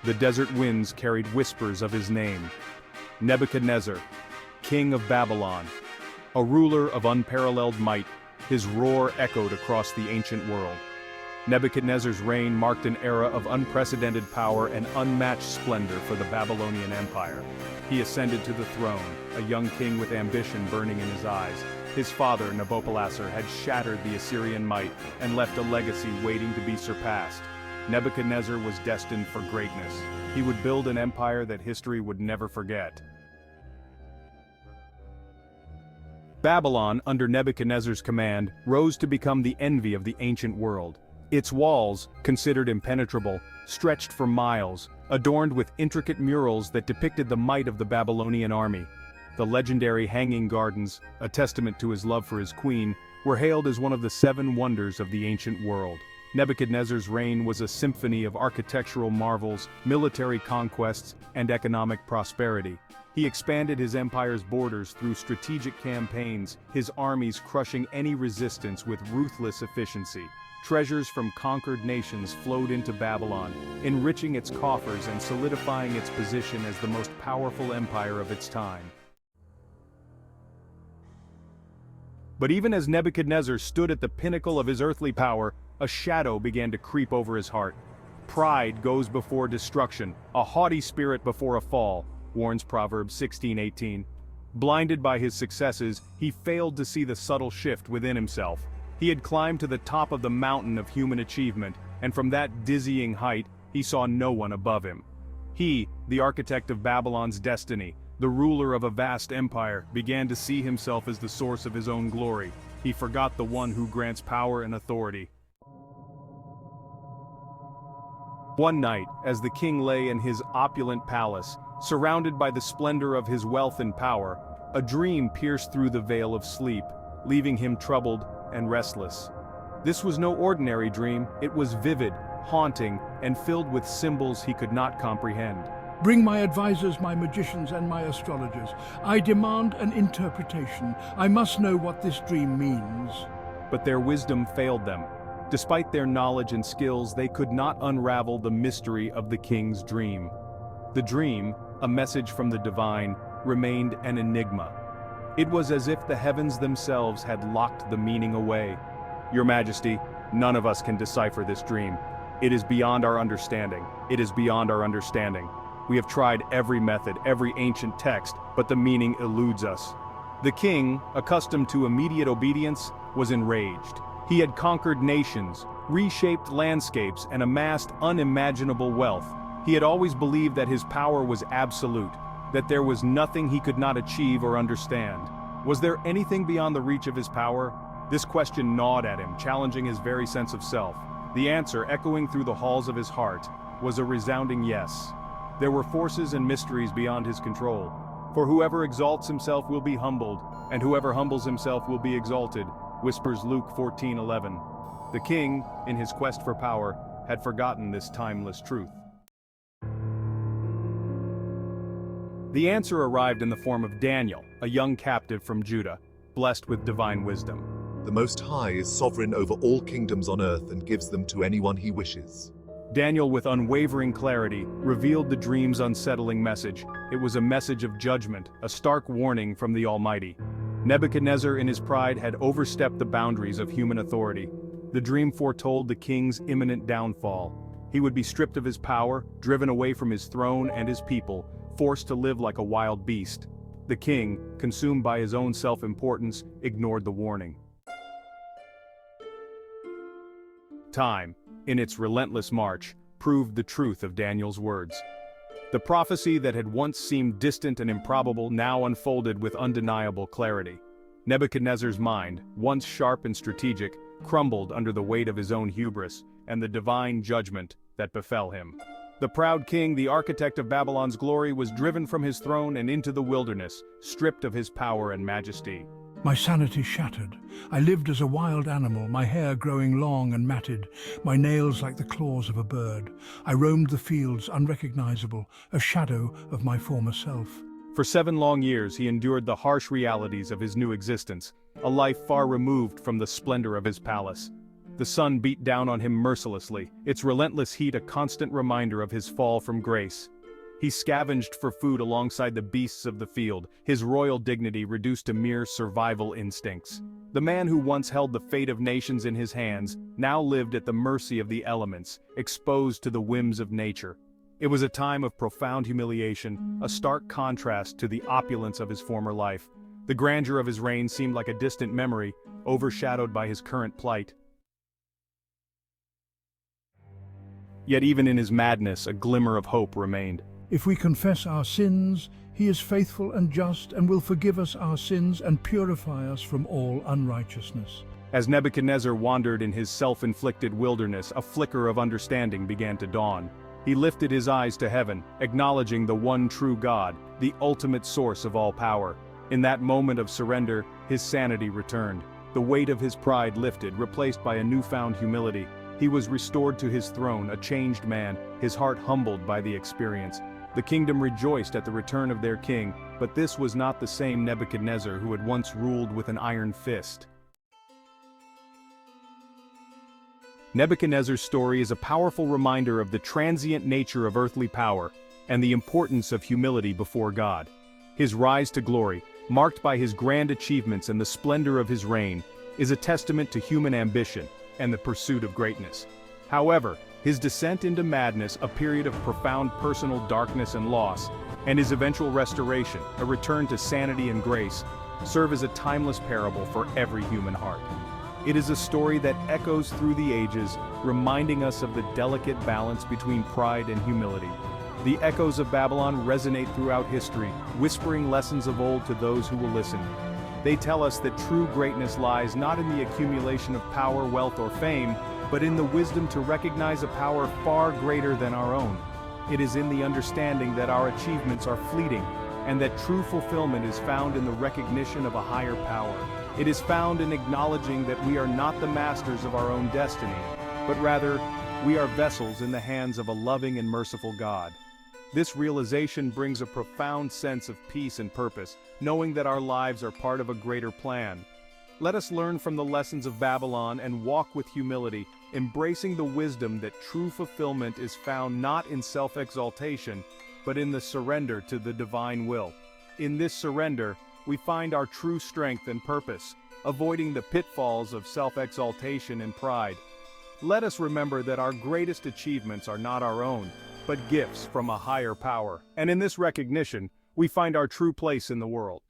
The desert winds carried whispers of his name. Nebuchadnezzar, king of Babylon. A ruler of unparalleled might, his roar echoed across the ancient world. Nebuchadnezzar's reign marked an era of unprecedented power and unmatched splendor for the Babylonian Empire. He ascended to the throne, a young king with ambition burning in his eyes. His father, Nebuchadnezzar, had shattered the Assyrian might and left a legacy waiting to be surpassed. Nebuchadnezzar was destined for greatness. He would build an empire that history would never forget. Babylon, under Nebuchadnezzar's command, rose to become the envy of the ancient world. Its walls, considered impenetrable, stretched for miles, adorned with intricate murals that depicted the might of the Babylonian army. The legendary Hanging Gardens, a testament to his love for his queen, were hailed as one of the 7 wonders of the ancient world. Nebuchadnezzar's reign was a symphony of architectural marvels, military conquests, and economic prosperity. He expanded his empire's borders through strategic campaigns, his armies crushing any resistance with ruthless efficiency. Treasures from conquered nations flowed into Babylon, enriching its coffers and solidifying its position as the most powerful empire of its time. But even as Nebuchadnezzar stood at the pinnacle of his earthly power, a shadow began to creep over his heart. Pride goes before destruction, a haughty spirit before a fall, warns Proverbs 16:18. Blinded by his successes, he failed to see the subtle shift within himself. He had climbed to the top of the mountain of human achievement, and from that dizzying height, he saw no one above him. He, the architect of Babylon's destiny, the ruler of a vast empire, began to see himself as the source of his own glory. He forgot the one who grants power and authority. One night, as the king lay in his opulent palace, surrounded by the splendor of his wealth and power, a dream pierced through the veil of sleep, leaving him troubled and restless. This was no ordinary dream, it was vivid, haunting, and filled with symbols he could not comprehend. Bring my advisors, my magicians, and my astrologers. I demand an interpretation. I must know what this dream means. But their wisdom failed them. Despite their knowledge and skills, they could not unravel the mystery of the king's dream. The dream, a message from the divine, remained an enigma. It was as if the heavens themselves had locked the meaning away. Your Majesty, none of us can decipher this dream. It is beyond our understanding. It is beyond our understanding. We have tried every method, every ancient text, but the meaning eludes us. The king, accustomed to immediate obedience, was enraged. He had conquered nations, reshaped landscapes, and amassed unimaginable wealth. He had always believed that his power was absolute, that there was nothing he could not achieve or understand. Was there anything beyond the reach of his power? This question gnawed at him, challenging his very sense of self. The answer, echoing through the halls of his heart, was a resounding yes. There were forces and mysteries beyond his control. For whoever exalts himself will be humbled, and whoever humbles himself will be exalted, whispers Luke 14:11. The king, in his quest for power, had forgotten this timeless truth. The answer arrived in the form of Daniel, a young captive from Judah, blessed with divine wisdom. The Most High is sovereign over all kingdoms on earth and gives them to anyone he wishes. Daniel, with unwavering clarity, revealed the dream's unsettling message. It was a message of judgment, a stark warning from the Almighty. Nebuchadnezzar, in his pride, had overstepped the boundaries of human authority. The dream foretold the king's imminent downfall. He would be stripped of his power, driven away from his throne and his people, forced to live like a wild beast. The king, consumed by his own self-importance, ignored the warning. Time, in its relentless march, proved the truth of Daniel's words. The prophecy that had once seemed distant and improbable now unfolded with undeniable clarity. Nebuchadnezzar's mind, once sharp and strategic, crumbled under the weight of his own hubris and the divine judgment that befell him. The proud king, the architect of Babylon's glory, was driven from his throne and into the wilderness, stripped of his power and majesty. My sanity shattered. I lived as a wild animal, my hair growing long and matted, my nails like the claws of a bird. I roamed the fields, unrecognizable, a shadow of my former self. For 7 long years he endured the harsh realities of his new existence, a life far removed from the splendor of his palace. The sun beat down on him mercilessly, its relentless heat a constant reminder of his fall from grace. He scavenged for food alongside the beasts of the field, his royal dignity reduced to mere survival instincts. The man who once held the fate of nations in his hands now lived at the mercy of the elements, exposed to the whims of nature. It was a time of profound humiliation, a stark contrast to the opulence of his former life. The grandeur of his reign seemed like a distant memory, overshadowed by his current plight. Yet even in his madness, a glimmer of hope remained. If we confess our sins, he is faithful and just and will forgive us our sins and purify us from all unrighteousness. As Nebuchadnezzar wandered in his self-inflicted wilderness, a flicker of understanding began to dawn. He lifted his eyes to heaven, acknowledging the one true God, the ultimate source of all power. In that moment of surrender, his sanity returned. The weight of his pride lifted, replaced by a newfound humility. He was restored to his throne, a changed man, his heart humbled by the experience. The kingdom rejoiced at the return of their king, but this was not the same Nebuchadnezzar who had once ruled with an iron fist. Nebuchadnezzar's story is a powerful reminder of the transient nature of earthly power and the importance of humility before God. His rise to glory, marked by his grand achievements and the splendor of his reign, is a testament to human ambition and the pursuit of greatness. However, his descent into madness, a period of profound personal darkness and loss, and his eventual restoration, a return to sanity and grace, serve as a timeless parable for every human heart. It is a story that echoes through the ages, reminding us of the delicate balance between pride and humility. The echoes of Babylon resonate throughout history, whispering lessons of old to those who will listen. They tell us that true greatness lies not in the accumulation of power, wealth, or fame, but in the wisdom to recognize a power far greater than our own. It is in the understanding that our achievements are fleeting, and that true fulfillment is found in the recognition of a higher power. It is found in acknowledging that we are not the masters of our own destiny, but rather, we are vessels in the hands of a loving and merciful God. This realization brings a profound sense of peace and purpose, knowing that our lives are part of a greater plan. Let us learn from the lessons of Babylon and walk with humility, embracing the wisdom that true fulfillment is found not in self-exaltation, but in the surrender to the divine will. In this surrender, we find our true strength and purpose, avoiding the pitfalls of self-exaltation and pride. Let us remember that our greatest achievements are not our own, but gifts from a higher power. And in this recognition, we find our true place in the world.